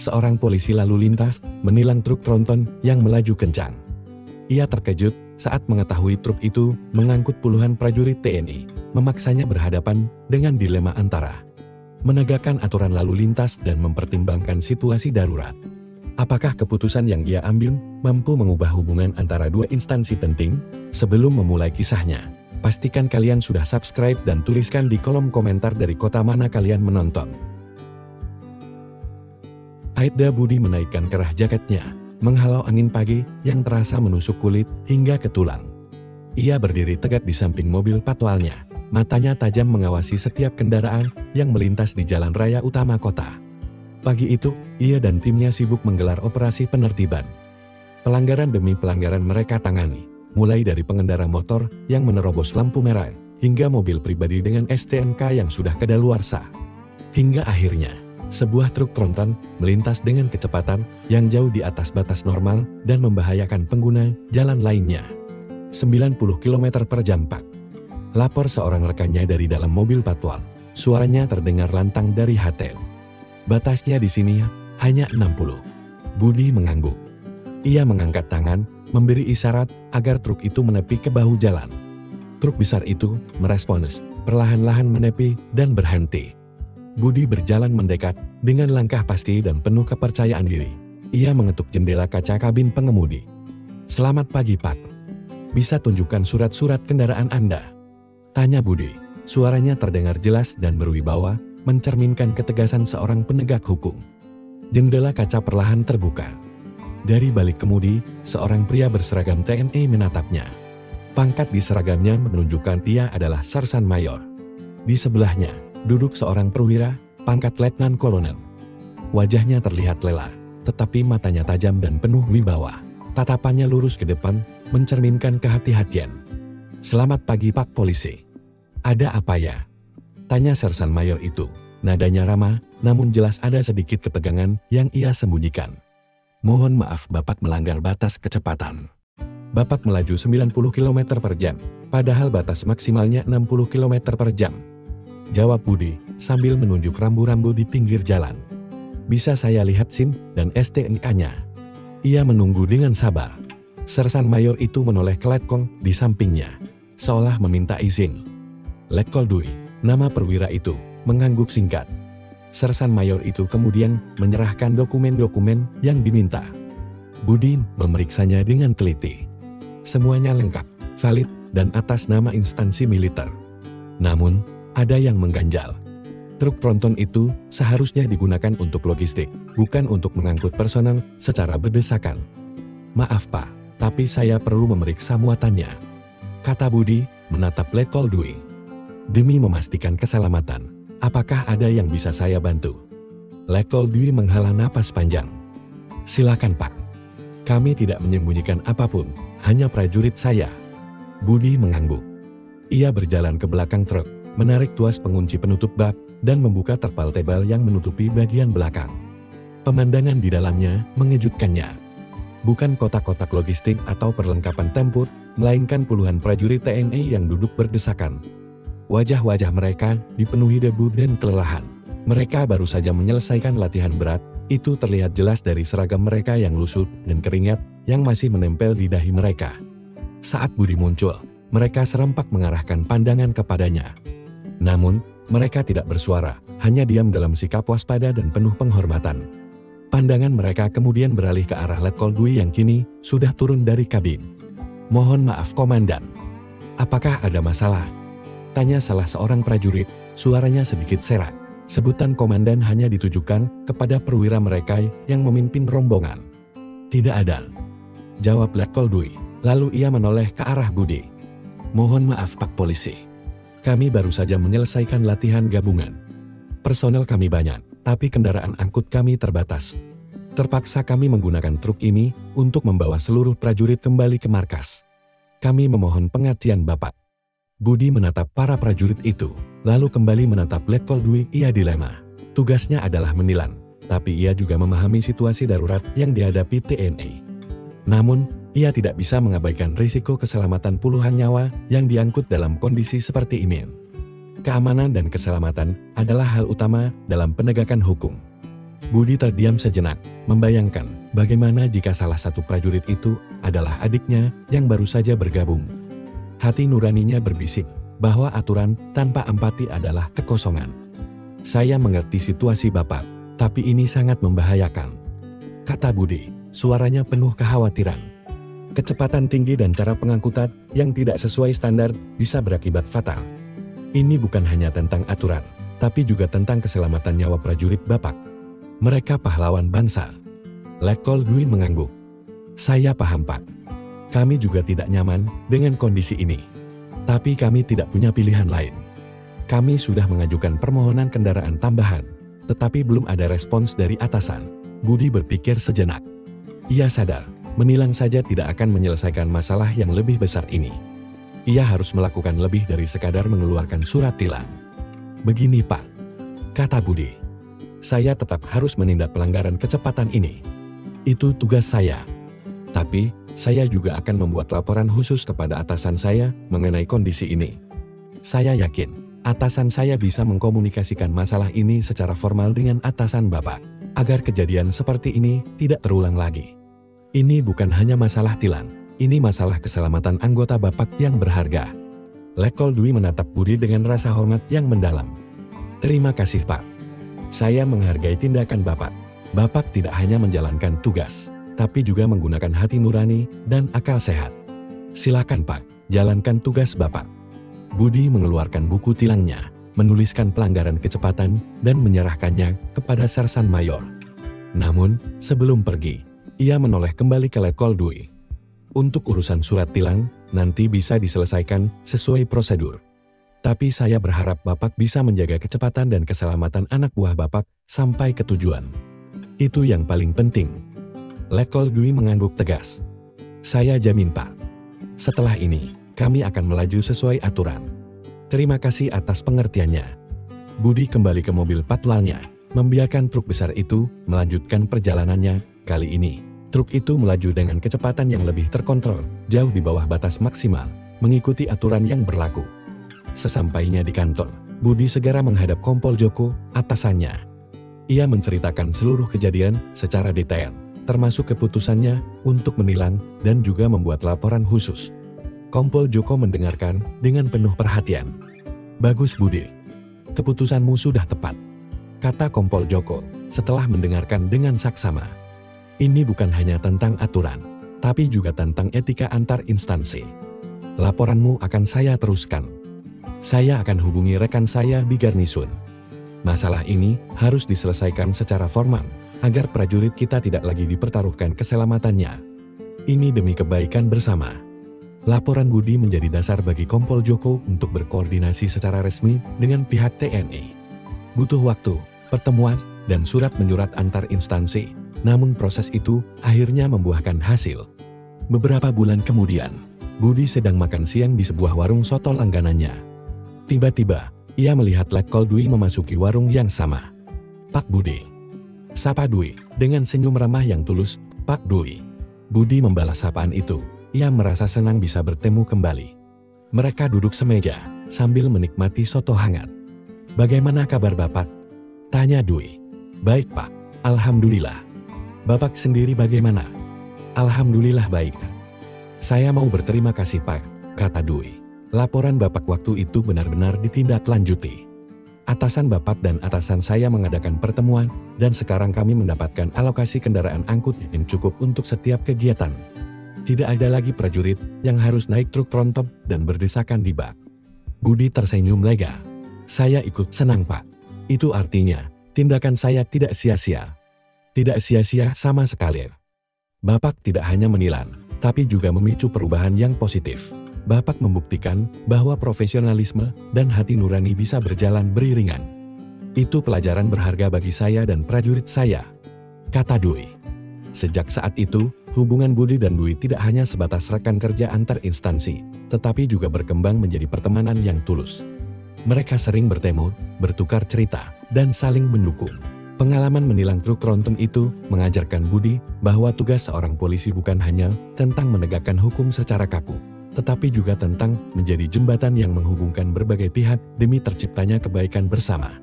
Seorang polisi lalu lintas menilang truk tronton yang melaju kencang. Ia terkejut saat mengetahui truk itu mengangkut puluhan prajurit TNI, memaksanya berhadapan dengan dilema antara menegakkan aturan lalu lintas dan mempertimbangkan situasi darurat. Apakah keputusan yang ia ambil mampu mengubah hubungan antara dua instansi penting? Sebelum memulai kisahnya, pastikan kalian sudah subscribe dan tuliskan di kolom komentar dari kota mana kalian menonton. Aibda Budi menaikkan kerah jaketnya, menghalau angin pagi yang terasa menusuk kulit hingga ke tulang. Ia berdiri tegak di samping mobil patwalnya, matanya tajam mengawasi setiap kendaraan yang melintas di jalan raya utama kota. Pagi itu, ia dan timnya sibuk menggelar operasi penertiban. Pelanggaran demi pelanggaran mereka tangani, mulai dari pengendara motor yang menerobos lampu merah, hingga mobil pribadi dengan STNK yang sudah kadaluarsa. Hingga akhirnya, sebuah truk tronton melintas dengan kecepatan yang jauh di atas batas normal dan membahayakan pengguna jalan lainnya. 90 km per jam Pak. Lapor seorang rekannya dari dalam mobil patwal. Suaranya terdengar lantang dari HTL. Batasnya di sini hanya 60. Budi mengangguk. Ia mengangkat tangan, memberi isyarat agar truk itu menepi ke bahu jalan. Truk besar itu merespons, perlahan-lahan menepi dan berhenti. Budi berjalan mendekat dengan langkah pasti dan penuh kepercayaan diri. Ia mengetuk jendela kaca kabin pengemudi. "Selamat pagi Pak. Bisa tunjukkan surat-surat kendaraan Anda?" tanya Budi. Suaranya terdengar jelas dan berwibawa, mencerminkan ketegasan seorang penegak hukum. Jendela kaca perlahan terbuka. Dari balik kemudi, seorang pria berseragam TNI menatapnya. Pangkat di seragamnya menunjukkan dia adalah Sersan Mayor. Di sebelahnya duduk seorang perwira, pangkat Letnan Kolonel. Wajahnya terlihat lelah, tetapi matanya tajam dan penuh wibawa. Tatapannya lurus ke depan, mencerminkan kehati-hatian. "Selamat pagi Pak Polisi. Ada apa ya?" tanya Sersan Mayor itu. Nadanya ramah, namun jelas ada sedikit ketegangan yang ia sembunyikan. "Mohon maaf Bapak melanggar batas kecepatan. Bapak melaju 90 km per jam, padahal batas maksimalnya 60 km per jam. Jawab Budi, sambil menunjuk rambu-rambu di pinggir jalan. "Bisa saya lihat SIM dan STNK-nya?" Ia menunggu dengan sabar. Sersan Mayor itu menoleh ke letkol di sampingnya, seolah meminta izin. "Letkol Dwi," nama perwira itu, mengangguk singkat. Sersan Mayor itu kemudian menyerahkan dokumen-dokumen yang diminta. Budi memeriksanya dengan teliti. Semuanya lengkap, valid, dan atas nama instansi militer. Namun, ada yang mengganjal. Truk tronton itu seharusnya digunakan untuk logistik, bukan untuk mengangkut personel secara berdesakan. "Maaf Pak, tapi saya perlu memeriksa muatannya," kata Budi, menatap Letkol Dwi. "Demi memastikan keselamatan, apakah ada yang bisa saya bantu?" Letkol Dwi menghela napas panjang. "Silakan Pak. Kami tidak menyembunyikan apapun, hanya prajurit saya." Budi mengangguk. Ia berjalan ke belakang truk, menarik tuas pengunci penutup bak, dan membuka terpal tebal yang menutupi bagian belakang. Pemandangan di dalamnya mengejutkannya. Bukan kotak-kotak logistik atau perlengkapan tempur, melainkan puluhan prajurit TNI yang duduk berdesakan. Wajah-wajah mereka dipenuhi debu dan kelelahan. Mereka baru saja menyelesaikan latihan berat, itu terlihat jelas dari seragam mereka yang lusuh dan keringat yang masih menempel di dahi mereka. Saat Budi muncul, mereka serempak mengarahkan pandangan kepadanya. Namun, mereka tidak bersuara, hanya diam dalam sikap waspada dan penuh penghormatan. Pandangan mereka kemudian beralih ke arah Letkol Dwi yang kini sudah turun dari kabin. "Mohon maaf Komandan. Apakah ada masalah?" tanya salah seorang prajurit, suaranya sedikit serak. Sebutan komandan hanya ditujukan kepada perwira mereka yang memimpin rombongan. "Tidak ada," jawab Letkol Dwi, lalu ia menoleh ke arah Budi. "Mohon maaf Pak Polisi. Kami baru saja menyelesaikan latihan gabungan. Personel kami banyak, tapi kendaraan angkut kami terbatas. Terpaksa kami menggunakan truk ini untuk membawa seluruh prajurit kembali ke markas. Kami memohon pengertian Bapak." Budi menatap para prajurit itu, lalu kembali menatap Letkol Dwi. Ia dilema. Tugasnya adalah menilang, tapi ia juga memahami situasi darurat yang dihadapi TNI. Namun, ia tidak bisa mengabaikan risiko keselamatan puluhan nyawa yang diangkut dalam kondisi seperti ini. Keamanan dan keselamatan adalah hal utama dalam penegakan hukum. Budi terdiam sejenak, membayangkan bagaimana jika salah satu prajurit itu adalah adiknya yang baru saja bergabung. Hati nuraninya berbisik bahwa aturan tanpa empati adalah kekosongan. Saya mengerti situasi Bapak, tapi ini sangat membahayakan, kata Budi, suaranya penuh kekhawatiran. Kecepatan tinggi dan cara pengangkutan yang tidak sesuai standar bisa berakibat fatal. Ini bukan hanya tentang aturan, tapi juga tentang keselamatan nyawa prajurit Bapak. Mereka pahlawan bangsa. Letkol Dwi mengangguk. Saya paham Pak. Kami juga tidak nyaman dengan kondisi ini. Tapi kami tidak punya pilihan lain. Kami sudah mengajukan permohonan kendaraan tambahan, tetapi belum ada respons dari atasan. Budi berpikir sejenak. Ia sadar, menilang saja tidak akan menyelesaikan masalah yang lebih besar ini. Ia harus melakukan lebih dari sekadar mengeluarkan surat tilang. Begini Pak, kata Budi. Saya tetap harus menindak pelanggaran kecepatan ini. Itu tugas saya. Tapi, saya juga akan membuat laporan khusus kepada atasan saya mengenai kondisi ini. Saya yakin, atasan saya bisa mengkomunikasikan masalah ini secara formal dengan atasan Bapak, agar kejadian seperti ini tidak terulang lagi. Ini bukan hanya masalah tilang, ini masalah keselamatan anggota Bapak yang berharga. Letkol Dwi menatap Budi dengan rasa hormat yang mendalam. Terima kasih Pak. Saya menghargai tindakan Bapak. Bapak tidak hanya menjalankan tugas, tapi juga menggunakan hati nurani dan akal sehat. Silakan Pak, jalankan tugas Bapak. Budi mengeluarkan buku tilangnya, menuliskan pelanggaran kecepatan, dan menyerahkannya kepada Sersan Mayor. Namun, sebelum pergi, ia menoleh kembali ke Letkol Dwi. Untuk urusan surat tilang, nanti bisa diselesaikan sesuai prosedur. Tapi saya berharap Bapak bisa menjaga kecepatan dan keselamatan anak buah Bapak sampai ke tujuan. Itu yang paling penting. Letkol Dwi mengangguk tegas. Saya jamin Pak. Setelah ini, kami akan melaju sesuai aturan. Terima kasih atas pengertiannya. Budi kembali ke mobil patwalnya, membiarkan truk besar itu melanjutkan perjalanannya. Kali ini, truk itu melaju dengan kecepatan yang lebih terkontrol, jauh di bawah batas maksimal, mengikuti aturan yang berlaku. Sesampainya di kantor, Budi segera menghadap Kompol Joko, atasannya. Ia menceritakan seluruh kejadian secara detail, termasuk keputusannya untuk menilang dan juga membuat laporan khusus. Kompol Joko mendengarkan dengan penuh perhatian. Bagus Budi. Keputusanmu sudah tepat, kata Kompol Joko setelah mendengarkan dengan saksama. Ini bukan hanya tentang aturan, tapi juga tentang etika antar instansi. Laporanmu akan saya teruskan. Saya akan hubungi rekan saya di garnisun. Masalah ini harus diselesaikan secara formal, agar prajurit kita tidak lagi dipertaruhkan keselamatannya. Ini demi kebaikan bersama. Laporan Budi menjadi dasar bagi Kompol Joko untuk berkoordinasi secara resmi dengan pihak TNI. Butuh waktu, pertemuan, dan surat menyurat antar instansi, namun proses itu akhirnya membuahkan hasil. Beberapa bulan kemudian, Budi sedang makan siang di sebuah warung soto langganannya. Tiba-tiba, ia melihat Letkol Dwi memasuki warung yang sama. Pak Budi. Sapa Dwi, dengan senyum ramah yang tulus, Pak Dwi. Budi membalas sapaan itu, ia merasa senang bisa bertemu kembali. Mereka duduk semeja, sambil menikmati soto hangat. Bagaimana kabar Bapak? Tanya Dwi. Baik Pak, Alhamdulillah. Bapak sendiri bagaimana? Alhamdulillah baik. Saya mau berterima kasih Pak, kata Dwi. Laporan Bapak waktu itu benar-benar ditindaklanjuti. Atasan Bapak dan atasan saya mengadakan pertemuan, dan sekarang kami mendapatkan alokasi kendaraan angkut yang cukup untuk setiap kegiatan. Tidak ada lagi prajurit yang harus naik truk tronton dan berdesakan di bak. Budi tersenyum lega. Saya ikut senang Pak. Itu artinya, tindakan saya tidak sia-sia. Tidak sia-sia sama sekali. Bapak tidak hanya menilang, tapi juga memicu perubahan yang positif. Bapak membuktikan bahwa profesionalisme dan hati nurani bisa berjalan beriringan. Itu pelajaran berharga bagi saya dan prajurit saya, kata Dwi. Sejak saat itu, hubungan Budi dan Dwi tidak hanya sebatas rekan kerja antar instansi, tetapi juga berkembang menjadi pertemanan yang tulus. Mereka sering bertemu, bertukar cerita, dan saling mendukung. Pengalaman menilang truk tronton itu mengajarkan Budi bahwa tugas seorang polisi bukan hanya tentang menegakkan hukum secara kaku, tetapi juga tentang menjadi jembatan yang menghubungkan berbagai pihak demi terciptanya kebaikan bersama.